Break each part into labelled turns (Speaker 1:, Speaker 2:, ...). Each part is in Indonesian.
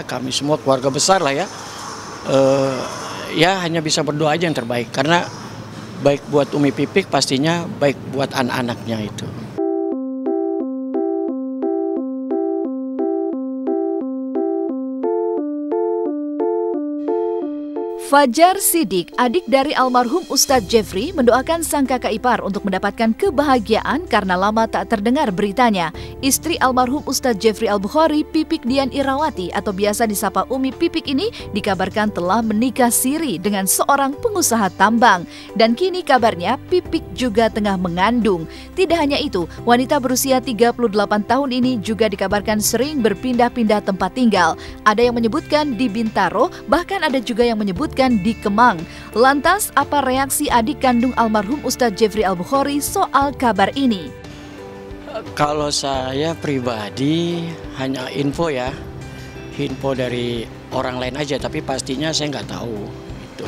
Speaker 1: kami semua keluarga besar lah ya. Ya hanya bisa berdoa aja yang terbaik, karena baik buat Umi Pipik pastinya baik buat anak-anaknya itu.
Speaker 2: Fajar Sidik, adik dari almarhum Ustadz Jeffrey, mendoakan sang kakak ipar untuk mendapatkan kebahagiaan karena lama tak terdengar beritanya. Istri almarhum Ustadz Jeffrey Al-Bukhari, Pipik Dian Irawati atau biasa disapa Umi Pipik ini dikabarkan telah menikah siri dengan seorang pengusaha tambang. Dan kini kabarnya Pipik juga tengah mengandung. Tidak hanya itu, wanita berusia 38 tahun ini juga dikabarkan sering berpindah-pindah tempat tinggal. Ada yang menyebutkan di Bintaro, bahkan ada juga yang menyebutkan di Kemang. Lantas, apa reaksi adik kandung almarhum Ustadz Jeffrey Al-Bukhari soal kabar ini?
Speaker 1: Kalau saya pribadi hanya info dari orang lain aja, tapi pastinya saya nggak tahu. Gitu.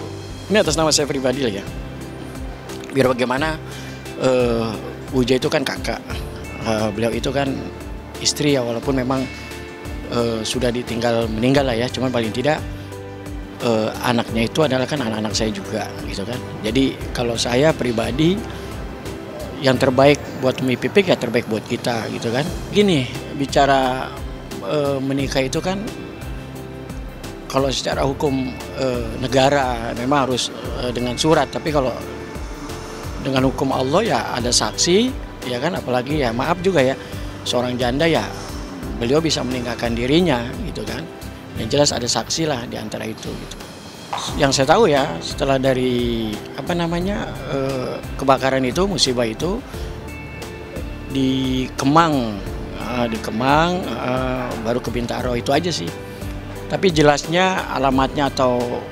Speaker 1: Ini atas nama saya pribadi lah ya. Biar bagaimana, Uja itu kan kakak, beliau itu kan istri ya, walaupun memang sudah ditinggal meninggal lah ya, cuman paling tidak anaknya itu adalah kan anak-anak saya juga gitu kan. Jadi kalau saya pribadi yang terbaik buat Umi Pipik ya terbaik buat kita gitu kan. Gini, bicara menikah itu kan kalau secara hukum negara memang harus dengan surat, tapi kalau dengan hukum Allah ya ada saksi ya kan, apalagi ya maaf juga ya seorang janda ya beliau bisa meninggalkan dirinya gitu kan. Yang jelas ada saksi lah di antara itu gitu. Yang saya tahu ya setelah dari kebakaran itu, musibah itu di Kemang baru ke Bintaro, itu aja sih. Tapi jelasnya alamatnya atau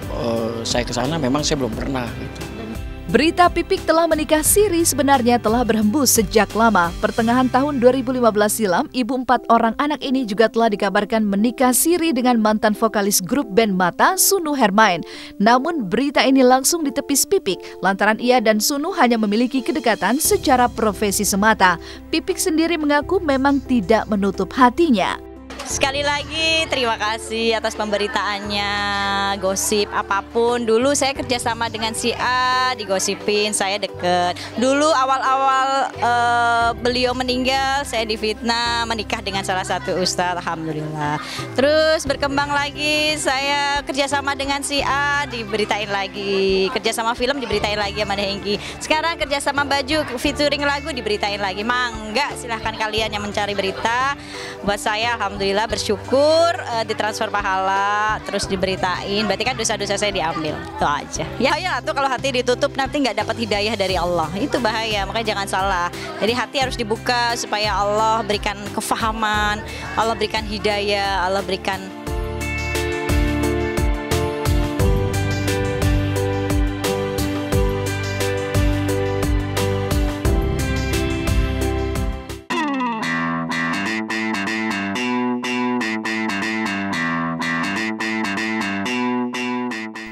Speaker 1: saya ke sana memang saya belum pernah gitu.
Speaker 2: Berita Pipik telah menikah siri sebenarnya telah berhembus sejak lama. Pertengahan tahun 2015 silam, ibu 4 orang anak ini juga telah dikabarkan menikah siri dengan mantan vokalis grup band Mata, Sunu Hermain. Namun berita ini langsung ditepis Pipik, lantaran ia dan Sunu hanya memiliki kedekatan secara profesi semata. Pipik sendiri mengaku memang tidak menutup hatinya.
Speaker 3: Sekali lagi terima kasih atas pemberitaannya, gosip apapun. Dulu saya kerjasama dengan si A, digosipin, saya deket. Dulu awal-awal beliau meninggal, saya difitnah menikah dengan salah satu ustadz, alhamdulillah. Terus berkembang lagi, saya kerjasama dengan si A, diberitain lagi. Kerjasama film diberitain lagi sama Hengki. Sekarang kerjasama baju, featuring lagu diberitain lagi. Mangga, silahkan kalian yang mencari berita. Buat saya alhamdulillah bersyukur ditransfer pahala, terus diberitain, berarti kan dosa-dosa saya diambil, itu aja. Ya tuh kalau hati ditutup nanti nggak dapat hidayah dari Allah, itu bahaya, makanya jangan salah. Jadi hati harus dibuka supaya Allah berikan kefahaman, Allah berikan hidayah, Allah berikan.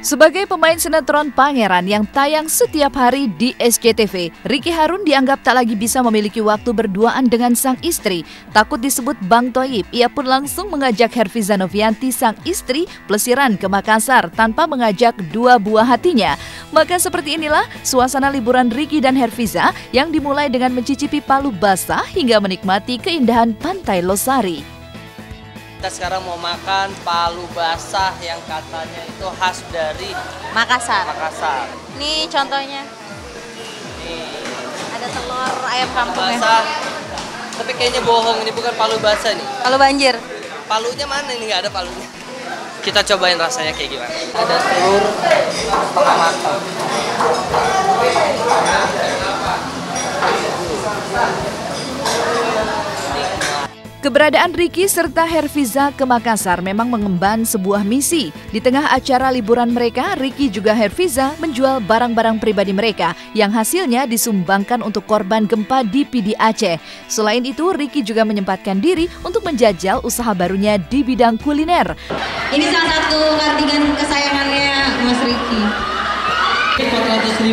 Speaker 2: Sebagai pemain sinetron Pangeran yang tayang setiap hari di SCTV, Ricky Harun dianggap tak lagi bisa memiliki waktu berduaan dengan sang istri. Takut disebut Bang Toyib, ia pun langsung mengajak Herfiza Novianti, sang istri, plesiran ke Makassar tanpa mengajak dua buah hatinya. Maka seperti inilah suasana liburan Ricky dan Herfiza yang dimulai dengan mencicipi palu basah hingga menikmati keindahan Pantai Losari.
Speaker 4: Kita sekarang mau makan palu basah yang katanya itu khas dari
Speaker 3: Makassar.
Speaker 4: Nih
Speaker 3: contohnya.
Speaker 4: Nih.
Speaker 3: Ada telur ayam kampungnya.
Speaker 4: Basah. Tapi kayaknya bohong, ini bukan palu basah nih.
Speaker 3: Palu banjir.
Speaker 4: Palunya mana? Ini nggak ada palunya. Kita cobain rasanya kayak gimana. Ada telur setengah matang.
Speaker 2: Keberadaan Ricky serta Herfiza ke Makassar memang mengemban sebuah misi. Di tengah acara liburan mereka, Ricky juga Herfiza menjual barang-barang pribadi mereka yang hasilnya disumbangkan untuk korban gempa di PD Aceh. Selain itu, Ricky juga menyempatkan diri untuk menjajal usaha barunya di bidang kuliner.
Speaker 5: Ini salah satu kardigan kesayangannya Mas Ricky.
Speaker 6: 400.000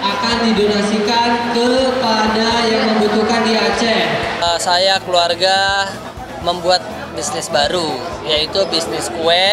Speaker 6: akan didonasikan kepada yang membutuhkan di Aceh.
Speaker 4: Saya, keluarga, membuat bisnis baru, yaitu bisnis kue